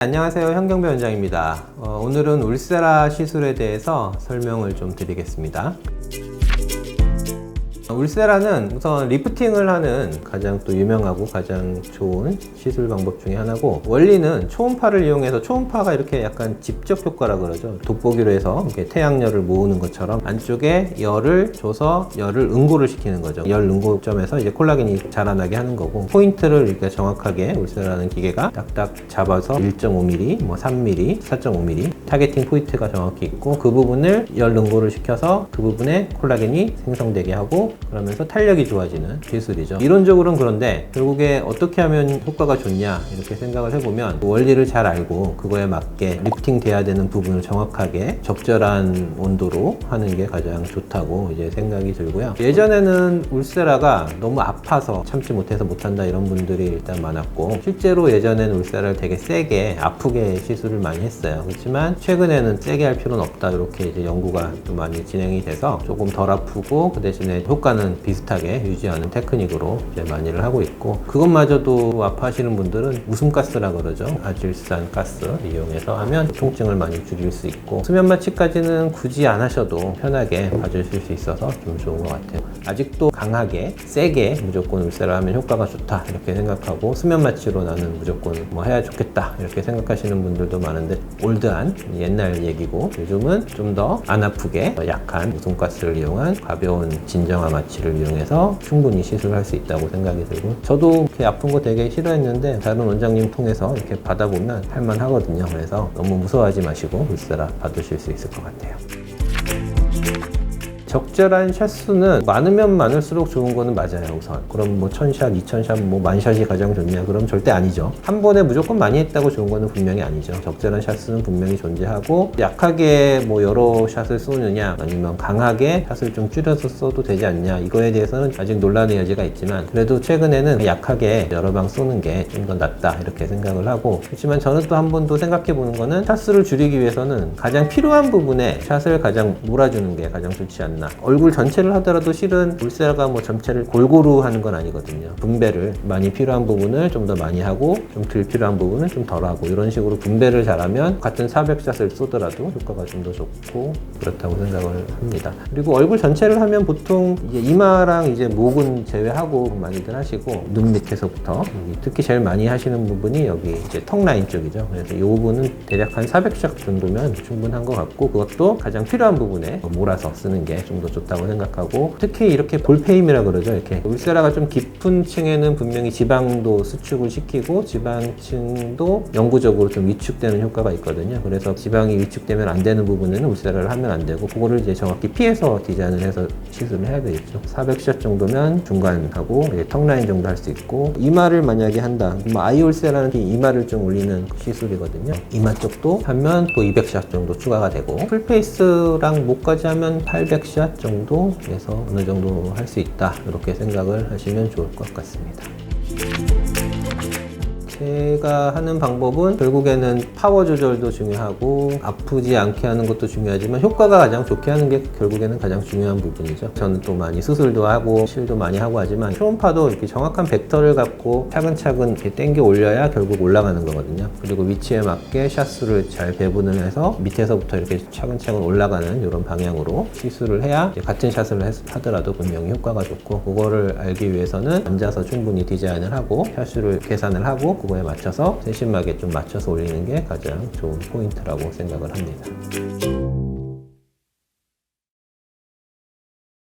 안녕하세요, 현경배 원장입니다. 오늘은 울세라 시술에 대해서 설명을 좀 드리겠습니다. 울세라는 우선 리프팅을 하는 가장 또 유명하고 가장 좋은 시술 방법 중에 하나고, 원리는 초음파를 이용해서, 초음파가 이렇게 약간 집적 효과라 그러죠. 돋보기로 해서 이렇게 태양열을 모으는 것처럼 안쪽에 열을 줘서 열을 응고를 시키는 거죠. 열 응고점에서 이제 콜라겐이 자라나게 하는 거고, 포인트를 이렇게 정확하게 울세라는 기계가 딱딱 잡아서 1.5mm, 3mm, 4.5mm 타겟팅 포인트가 정확히 있고, 그 부분을 열 응고를 시켜서 그 부분에 콜라겐이 생성되게 하고, 그러면서 탄력이 좋아지는 기술이죠. 이론적으로는 그런데 결국에 어떻게 하면 효과가 좋냐 이렇게 생각을 해보면, 원리를 잘 알고 그거에 맞게 리프팅 돼야 되는 부분을 정확하게 적절한 온도로 하는 게 가장 좋다고 이제 생각이 들고요. 예전에는 울세라가 너무 아파서 참지 못해서 못한다 이런 분들이 일단 많았고, 실제로 예전에는 울세라를 되게 세게 아프게 시술을 많이 했어요. 그렇지만 최근에는 세게 할 필요는 없다 이렇게 이제 연구가 좀 많이 진행이 돼서 조금 덜 아프고 그 대신에 효과는 비슷하게 유지하는 테크닉으로 이제 많이를 하고 있고, 그것마저도 아파하시는 분들은 웃음가스라 그러죠. 아질산 가스 이용해서 하면 통증을 많이 줄일 수 있고, 수면 마취까지는 굳이 안 하셔도 편하게 봐주실 수 있어서 좀 좋은 것 같아요. 아직도 강하게 세게 무조건 울세라 하면 효과가 좋다 이렇게 생각하고, 수면 마취로 나는 무조건 뭐 해야 좋겠다 이렇게 생각하시는 분들도 많은데, 올드한 옛날 얘기고, 요즘은 좀 더 안 아프게 약한 웃음가스를 이용한 가벼운 진정화 마취를 이용해서 충분히 시술할 수 있다고 생각이 들고, 저도 이렇게 아픈 거 되게 싫어했는데 다른 원장님 통해서 이렇게 받아보면 할만하거든요. 그래서 너무 무서워하지 마시고 울세라 받으실 수 있을 것 같아요. 적절한 샷수는 많으면 많을수록 좋은 거는 맞아요. 우선 그럼 뭐 1000샷, 2000샷, 뭐 10,000샷이 가장 좋냐? 그럼 절대 아니죠. 한 번에 무조건 많이 했다고 좋은 거는 분명히 아니죠. 적절한 샷수는 분명히 존재하고, 약하게 뭐 여러 샷을 쏘느냐 아니면 강하게 샷을 좀 줄여서 써도 되지 않냐, 이거에 대해서는 아직 논란의 여지가 있지만, 그래도 최근에는 약하게 여러 방 쏘는 게 좀 더 낫다 이렇게 생각을 하고, 그렇지만 저는 또 한 번 더 생각해 보는 거는, 샷수를 줄이기 위해서는 가장 필요한 부분에 샷을 가장 몰아주는 게 가장 좋지 않나. 얼굴 전체를 하더라도 실은 울세라가 뭐 전체를 골고루 하는 건 아니거든요. 분배를 많이 필요한 부분을 좀 더 많이 하고, 좀 덜 필요한 부분은 좀 덜 하고, 이런 식으로 분배를 잘하면 같은 400샷을 쏘더라도 효과가 좀 더 좋고 그렇다고 생각을 합니다. 그리고 얼굴 전체를 하면 보통 이제 이마랑 이제 목은 제외하고 많이들 하시고, 눈 밑에서부터 특히 제일 많이 하시는 부분이 여기 이제 턱 라인 쪽이죠. 그래서 이 부분은 대략 한 400샷 정도면 충분한 것 같고, 그것도 가장 필요한 부분에 몰아서 쓰는 게 좀 더 좋다고 생각하고, 특히 이렇게 볼페임이라 그러죠. 이렇게 울세라가 좀 깊은 층에는 분명히 지방도 수축을 시키고, 지방층도 영구적으로 좀 위축되는 효과가 있거든요. 그래서 지방이 위축되면 안 되는 부분에는 울세라를 하면 안 되고, 그거를 이제 정확히 피해서 디자인을 해서 시술을 해야 되겠죠. 400샷 정도면 중간하고 턱 라인 정도 할 수 있고, 이마를 만약에 한다, 아이 울세라는 이마를 좀 올리는 시술이거든요. 이마 쪽도 하면 또 200샷 정도 추가가 되고, 풀페이스랑 목까지 하면 800샷 정도 해서 어느 정도 할 수 있다 이렇게 생각을 하시면 좋을 것 같습니다. 제가 하는 방법은 결국에는 파워 조절도 중요하고, 아프지 않게 하는 것도 중요하지만 효과가 가장 좋게 하는 게 결국에는 가장 중요한 부분이죠. 저는 또 많이 수술도 하고 실도 많이 하고 하지만, 초음파도 이렇게 정확한 벡터를 갖고 차근차근 이렇게 당겨 올려야 결국 올라가는 거거든요. 그리고 위치에 맞게 샷수를 잘 배분을 해서 밑에서부터 이렇게 차근차근 올라가는 이런 방향으로 시술을 해야 같은 샷을 하더라도 분명히 효과가 좋고, 그거를 알기 위해서는 앉아서 충분히 디자인을 하고 샷수를 계산을 하고 그거에 맞춰서 세심하게 좀 맞춰서 올리는 게 가장 좋은 포인트라고 생각을 합니다.